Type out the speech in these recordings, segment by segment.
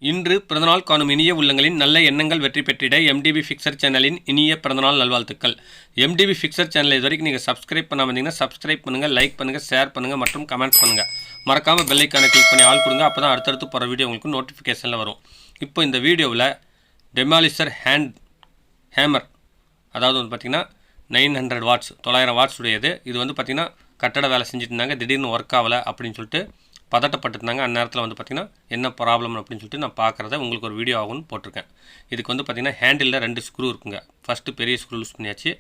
இன்று பிறந்தநாள் காணும் இனிய உள்ளங்களின் நல்ல எண்ணங்கள் வெற்றி பெற்றிட எம்டிபி ஃபிக்சர் சேனலின் இனிய பிறந்தநாள் நல்வாழ்த்துக்கள். எம்டிபி ஃபிக்சர் சேனல் இது வரைக்கும் நீங்கள் சப்ஸ்கிரைப் பண்ணாமல் இருந்தீங்கன்னா சப்ஸ்கிரைப் பண்ணுங்கள், லைக் பண்ணுங்கள், ஷேர் பண்ணுங்கள் மற்றும் கமெண்ட் பண்ணுங்கள். மறக்காமல் பெல் ஐக்கானை கிளிக் பண்ணி ஆள் கொடுங்க. அப்போ தான் அடுத்தடுத்து போகிற வீடியோ உங்களுக்கு நோட்டிஃபிகேஷனில் வரும். இப்போ இந்த வீடியோவில் டெமாலிஷர் ஹேமர், அதாவது வந்து பார்த்திங்கன்னா 900 வாட்ஸ் 900 வாட்ஸ் உடையது. இது வந்து பார்த்திங்கன்னா கட்டட வேலை செஞ்சுட்டு இருந்தாங்க, திடீர்னு ஒர்க் ஆகலை அப்படின்னு சொல்லிட்டு பதட்டப்பட்டுருந்தாங்க. அந்நேரத்தில் வந்து பார்த்திங்கன்னா என்ன ப்ராப்ளம் அப்படின்னு சொல்லிட்டு நான் பார்க்குறத உங்களுக்கு ஒரு வீடியோ ஆகும்னு போட்டிருக்கேன். இதுக்கு வந்து பார்த்திங்கன்னா ஹேண்டிலில் 2 ஸ்க்ரூ இருக்குங்க. ஃபஸ்ட்டு பெரிய ஸ்க்ரூ லூஸ் பண்ணியாச்சு,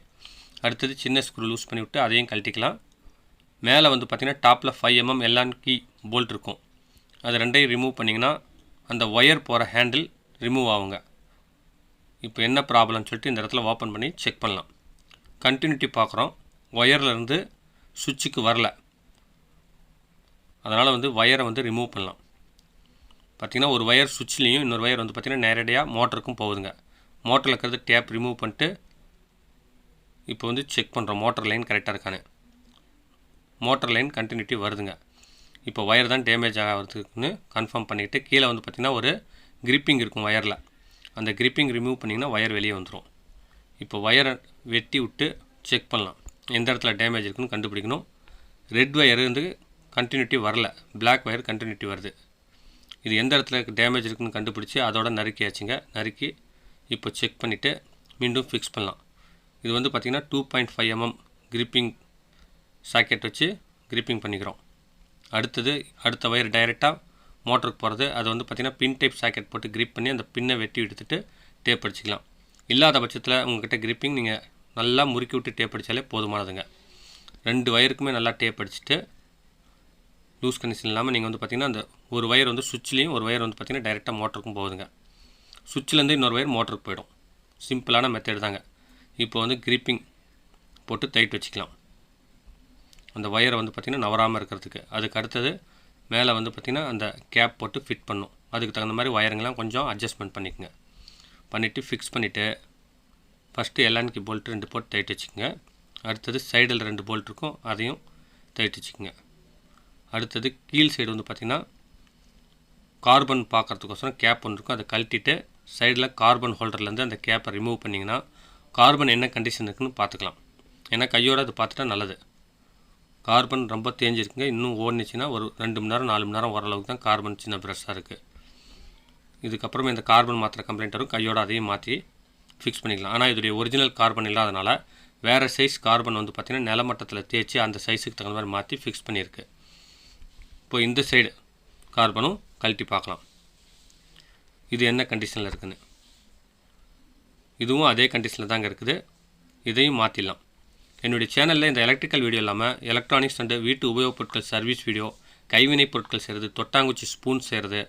அடுத்தது சின்ன ஸ்க்ரூ லூஸ் பண்ணி விட்டு அதையும் கழட்டிக்கலாம். மேலே வந்து பார்த்திங்கன்னா டாப்பில் 5 mm எல்லாம் கீ போல்ட் இருக்கும். அது ரெண்டையும் ரிமூவ் பண்ணிங்கன்னா அந்த ஒயர் போகிற ஹேண்டில் ரிமூவ் ஆகுங்க. இப்போ என்ன ப்ராப்ளம்னு சொல்லிட்டு இந்த இடத்துல ஓப்பன் பண்ணி செக் பண்ணலாம். கண்டினியூட்டி பார்க்குறோம், ஒயர்லேருந்து சுவிட்சுக்கு வரல, அதனால் வந்து ஒயரை வந்து ரிமூவ் பண்ணலாம். பார்த்திங்கன்னா ஒரு ஒயர் சுவிட்ச்லேயும் இன்னொரு ஒயர் வந்து பார்த்திங்கன்னா நேரடியாக மோட்டருக்கும் போகுதுங்க. மோட்டரில் இருக்கிறது டேப் ரிமூவ் பண்ணிட்டு இப்போ வந்து செக் பண்ணுறோம் மோட்டர் லைன் கரெக்டாக இருக்கானு. மோட்டர் லைன் கண்டினியூட்டி வருதுங்க. இப்போ ஒயர் தான் டேமேஜ் ஆகிறதுக்குன்னு கன்ஃபார்ம் பண்ணிவிட்டு கீழே வந்து பார்த்திங்கன்னா ஒரு கிரிப்பிங் இருக்கும் ஒயரில், அந்த கிரிப்பிங் ரிமூவ் பண்ணிங்கன்னா ஒயர் வெளியே வந்துடும். இப்போ ஒயரை வெட்டி விட்டு செக் பண்ணலாம், எந்த இடத்துல டேமேஜ் இருக்குன்னு கண்டுபிடிக்கணும். ரெட் ஒயர் வந்து கண்டினியூட்டி வரல, பிளாக் ஒயர் கண்டினியூட்டி வருது. இது எந்த இடத்துல டேமேஜ் இருக்குன்னு கண்டுபிடிச்சி அதோட நறுக்கியாச்சுங்க. நறுக்கி இப்போ செக் பண்ணிவிட்டு மீண்டும் ஃபிக்ஸ் பண்ணலாம். இது வந்து பார்த்திங்கன்னா 2.5 mm கிரிப்பிங் சாக்கெட் வச்சு கிரிப்பிங் பண்ணிக்கிறோம். அடுத்த ஒயர் டைரெக்டாக மோட்டருக்கு போகிறது. அது வந்து பார்த்திங்கன்னா பின் டைப் சாக்கெட் போட்டு கிரிப் பண்ணி அந்த பின்னை வெட்டி எடுத்துகிட்டு டேப் அடிச்சிக்கலாம். இல்லாத பட்சத்தில் உங்கள்கிட்ட கிரிப்பிங் நீங்கள் நல்லா முறுக்கி விட்டு டேப் அடித்தாலே போதுமானதுங்க. 2 ஒயருக்குமே நல்லா டேப் அடிச்சுட்டு லூஸ் கண்டிஷன் இல்லாமல் நீங்கள் வந்து பார்த்திங்கன்னா அந்த ஒரு ஒயர் வந்து சுவிட்ச்லேயும் ஒரு ஒயர் வந்து பார்த்திங்கன்னா டைரெக்டாக மோட்டருக்கும் போகுதுங்க. சுவிட்ச்லேருந்து இன்னொரு ஒயர் மோட்டருக்கு போயிடும். சிம்பிளான மெத்தட் தாங்க. இப்போ வந்து கிரிப்பிங் போட்டு டைட் வச்சுக்கலாம், அந்த ஒயரை வந்து பார்த்திங்கன்னா நவராமல் இருக்கிறதுக்கு. அதுக்கு அடுத்தது மேலே வந்து பார்த்திங்கன்னா அந்த கேப் போட்டு ஃபிட் பண்ணும். அதுக்கு தகுந்த மாதிரி ஒயருங்கெல்லாம் கொஞ்சம் அட்ஜஸ்ட்மெண்ட் பண்ணிக்கோங்க. பண்ணிவிட்டு ஃபிக்ஸ் பண்ணிவிட்டு ஃபஸ்ட்டு எல்லான்கி போல்ட்டு 2 போட்டு டைட் வச்சுக்கோங்க. அடுத்தது சைடில் 2 போல்ட் இருக்கும், அதையும் டைட் வச்சுக்கோங்க. அடுத்தது கீழ் சைடு வந்து பார்த்திங்கன்னா கார்பன் பார்க்குறதுக்கோசரம் கேப் ஒன்று இருக்கும், அதை கழட்டிட்டு சைடில் கார்பன் ஹோல்டர்லேருந்து அந்த கேப்பை ரிமூவ் பண்ணிங்கன்னா கார்பன் என்ன கண்டிஷன் இருக்குதுன்னு பார்த்துக்கலாம். ஏன்னா கையோடு அது பார்த்துட்டா நல்லது. கார்பன் ரொம்ப தேஞ்சிருக்குங்க, இன்னும் ஓடுனுச்சுன்னா ஒரு 2 மணி நேரம் 4 மணி நேரம் ஓரளவுக்கு தான் கார்பன் சின்ன ப்ரெஷ்ஷாக இருக்குது. இதுக்கப்புறம் இந்த கார்பன் மாத்திர கம்ப்ளைண்ட் வரும், கையோடு அதையும் மாற்றி ஃபிக்ஸ் பண்ணிக்கலாம். ஆனால் இதோடைய ஒரிஜினல் கார்பன் இல்லாதனால வேறு சைஸ் கார்பன் வந்து பார்த்திங்கன்னா நிலமட்டத்தில் தேய்ச்சி அந்த சைஸுக்கு தகுந்த மாதிரி மாற்றி ஃபிக்ஸ் பண்ணியிருக்கு. இப்போ இந்த சைடு கார்பனும் கழட்டி பார்க்கலாம், இது என்ன கண்டிஷனில் இருக்குதுன்னு. இதுவும் அதே கண்டிஷனில் தாங்க இருக்குது, இதையும் மாற்றிடலாம். என்னுடைய சேனலில் இந்த எலக்ட்ரிக்கல் வீடியோ இல்லாமல் எலக்ட்ரானிக்ஸ் அண்டு வீட்டு உபயோகப் பொருட்கள் சர்வீஸ் வீடியோ, கைவினைப் பொருட்கள் செய்கிறது, தொட்டாங்குச்சி ஸ்பூன் செய்கிறது,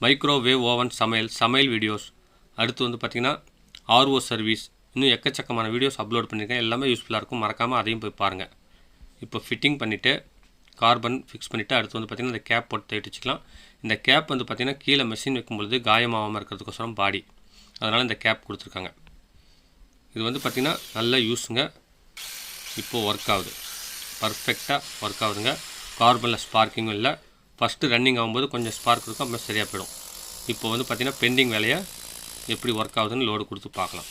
மைக்ரோவேவ் ஓவன் சமையல் வீடியோஸ், அடுத்து வந்து பார்த்திங்கன்னா ஆர்ஓ சர்வீஸ், இன்னும் எக்கச்சக்கமான வீடியோஸ் அப்லோட் பண்ணியிருக்கேன். எல்லாமே யூஸ்ஃபுல்லாக இருக்கும், மறக்காமல் அதையும் போய் பாருங்கள். இப்போ ஃபிட்டிங் பண்ணிவிட்டு கார்பன் ஃபிக்ஸ் பண்ணிவிட்டு அடுத்து வந்து பார்த்திங்கன்னா இந்த கேப் போட்டு தைட்டு வச்சுக்கலாம். இந்த கேப் வந்து பார்த்திங்கன்னா கீழே மெஷின் வைக்கும்பொழுது காயமாகாமல் இருக்கிறதுக்கோசரம் பாடி, அதனால் இந்த கேப் கொடுத்துருக்காங்க. இது வந்து பார்த்திங்கன்னா நல்ல யூஸுங்க. இப்போது ஒர்க் ஆகுது, பர்ஃபெக்டாக ஒர்க் ஆகுதுங்க. கார்பனில் ஸ்பார்க்கிங்கும் இல்லை. ஃபஸ்ட்டு ரன்னிங் ஆகும்போது கொஞ்சம் ஸ்பார்க் இருக்கும், அப்புறம் சரியாக போயிடும். இப்போ வந்து பார்த்திங்கன்னா பெண்டிங் வேலையை எப்படி ஒர்க் ஆகுதுன்னு லோடு கொடுத்து பார்க்கலாம்.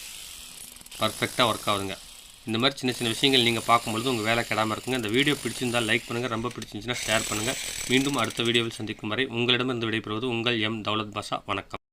பர்ஃபெக்டாக ஒர்க் ஆகுதுங்க. இந்த மாதிரி சின்ன சின்ன விஷயங்கள் நீங்கள் பார்க்கும்பொழுது உங்கள் வேலை கெடாமல் இருக்குங்க. இந்த வீடியோ பிடிச்சிருந்தால் லைக் பண்ணுங்கள், ரொம்ப பிடிச்சிருந்துச்சுன்னா ஷேர் பண்ணுங்கள். மீண்டும் அடுத்த வீடியோவில் சந்திக்கும் வரை உங்களிடமிருந்து விடைபெறுவது உங்கள் எம் தௌலத் பாஷா. வணக்கம்.